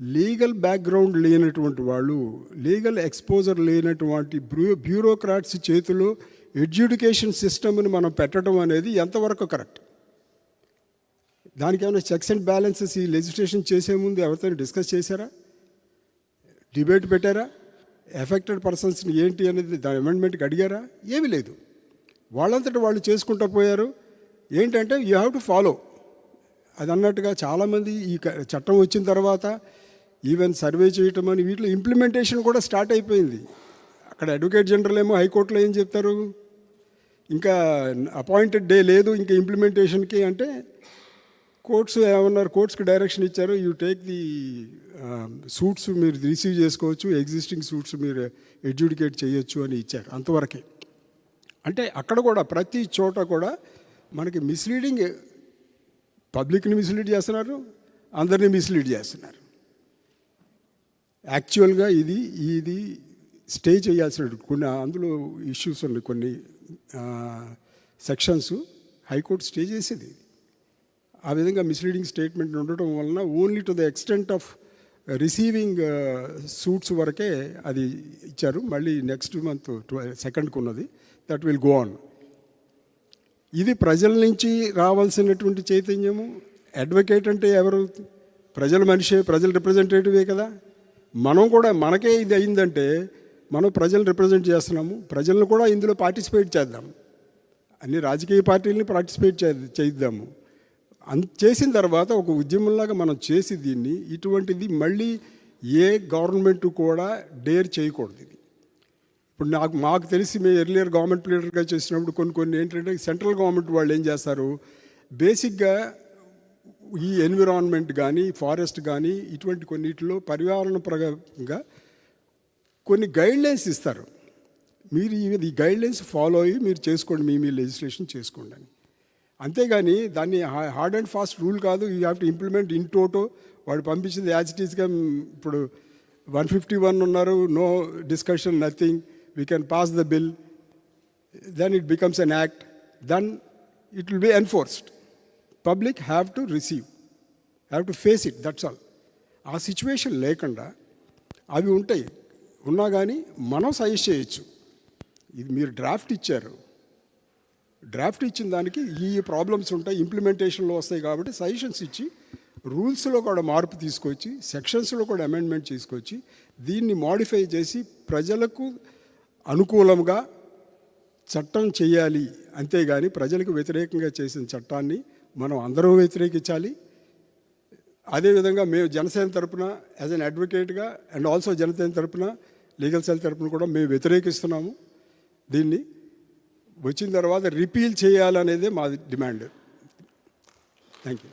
Legal background లేనటువంటి వాళ్ళు, legal exposure లేనటువంటి బ్యూరోక్రాట్స్ చేతిలో ఎడ్యుకేషన్ సిస్టమ్ని మనం పెట్టడం అనేది ఎంతవరకు కరెక్ట్? దానికి ఏమైనా చెక్స్ అండ్ బ్యాలెన్సెస్ ఈ లెజిస్లేషన్ చేసే ముందు ఎవరితో డిస్కస్ చేశారా? డిబేట్ పెట్టారా? ఎఫెక్టెడ్ పర్సన్స్ని ఏంటి అనేది దాని అమెండ్మెంట్కి అడిగారా? ఏమీ లేదు. వాళ్ళంతటా వాళ్ళు చేసుకుంటూ పోయారు. ఏంటంటే యూ హ్యావ్ టు ఫాలో. అది అన్నట్టుగా చాలామంది ఈ చట్టం వచ్చిన తర్వాత ఈవెన్ సర్వే చేయటం అని వీటిలో ఇంప్లిమెంటేషన్ కూడా స్టార్ట్ అయిపోయింది. అక్కడ అడ్వకేట్ జనరల్ ఏమో హైకోర్టులో ఏం చెప్తారు, ఇంకా అపాయింటెడ్ డే లేదు ఇంకా ఇంప్లిమెంటేషన్కి అంటే, కోర్ట్స్ ఏమన్నారు, కోర్ట్స్కి డైరెక్షన్ ఇచ్చారు, యూ టేక్ ది సూట్స్ మీరు రిసీవ్ చేసుకోవచ్చు, ఎగ్జిస్టింగ్ సూట్స్ మీరు ఎడ్యుడికేట్ చేయొచ్చు అని ఇచ్చారు. అంతవరకే. అంటే అక్కడ కూడా ప్రతి చోట కూడా మనకి మిస్లీడింగ్, పబ్లిక్ని మిస్లీడ్ చేస్తున్నారు, అందరినీ మిస్లీడ్ చేస్తున్నారు. యాక్చువల్గా ఇది స్టే చేయాల్సిన కొన్ని అందులో ఇష్యూస్ ఉన్నాయి, కొన్ని సెక్షన్స్ హైకోర్టు స్టే చేసేది. ఆ విధంగా మిస్లీడింగ్ స్టేట్మెంట్ ఉండటం వలన only to the extent of receiving suits వరకే అది ఇచ్చారు. మళ్ళీ నెక్స్ట్ మంత్ 2nd ఉన్నది, దట్ విల్ గో ఆన్. ఇది ప్రజల నుంచి రావాల్సినటువంటి చైతన్యము. అడ్వకేట్ అంటే ఎవరు? ప్రజల మనిషే, ప్రజల రిప్రజెంటేటివే కదా. మనం కూడా మనకే ఇది అయిందంటే మనం ప్రజలను రిప్రజెంట్ చేస్తున్నాము, ప్రజలను కూడా ఇందులో పార్టిసిపేట్ చేద్దాం, అన్ని రాజకీయ పార్టీలని పార్టిసిపేట్ చేద్దాము. చేసిన తర్వాత ఒక ఉద్యమంలాగా మనం చేసి దీన్ని, ఇటువంటిది మళ్ళీ ఏ గవర్నమెంట్ కూడా డేర్ చేయకూడదు. ఇది ఇప్పుడు మాకు తెలిసి మేము ఎర్లియర్ గవర్నమెంట్ లీడర్గా చేసినప్పుడు కొన్ని ఏంటంటే సెంట్రల్ గవర్నమెంట్ వాళ్ళు ఏం చేస్తారు, బేసిక్గా ఈ ఎన్విరాన్మెంట్ కానీ ఫారెస్ట్ కానీ ఇటువంటి కొన్నిటిలో పర్యావరణ పరంగా కొన్ని గైడ్లైన్స్ ఇస్తారు. మీరు ఈ గైడ్లైన్స్ ఫాలో అయ్యి మీరు చేసుకోండి, మీ లెజిస్లేషన్ చేసుకోండి అని. అంతేగాని దాన్ని హార్డ్ అండ్ ఫాస్ట్ రూల్ కాదు, you have to implement in toto. వాడు పంపించింది యాజ్ ఇట్ ఈస్గా. ఇప్పుడు 151 ఉన్నారు, no discussion, nothing, we can pass the bill, then it becomes an act, then it will be enforced. Public have to receive, have to face it, that's all. ఆ situation లేకుండా అవి ఉంటాయి, ఉన్నా కానీ మనం సజెస్ట్ చేయొచ్చు. ఇది మీరు డ్రాఫ్ట్ ఇచ్చారు, డ్రాఫ్ట్ ఇచ్చిన దానికి ఈ ప్రాబ్లమ్స్ ఉంటాయి, ఇంప్లిమెంటేషన్లో వస్తాయి కాబట్టి సజెషన్స్ ఇచ్చి రూల్స్లో కూడా మార్పు తీసుకొచ్చి సెక్షన్స్లో కూడా అమెండ్మెంట్ తీసుకొచ్చి దీన్ని మోడిఫై చేసి ప్రజలకు అనుకూలంగా చట్టం చేయాలి. అంతేగాని ప్రజలకు వ్యతిరేకంగా చేసిన చట్టాన్ని మనం అందరూ వ్యతిరేకించాలి. అదేవిధంగా మేము జనసేన తరపున యాజ్ అన్ అడ్వకేట్గా అండ్ ఆల్సో జనసేన తరపున లీగల్ సెల్ తరపున కూడా మేము వ్యతిరేకిస్తున్నాము. దీన్ని వచ్చిన తర్వాత రిపీల్ చేయాలనేదే మా డిమాండ్. Thank you.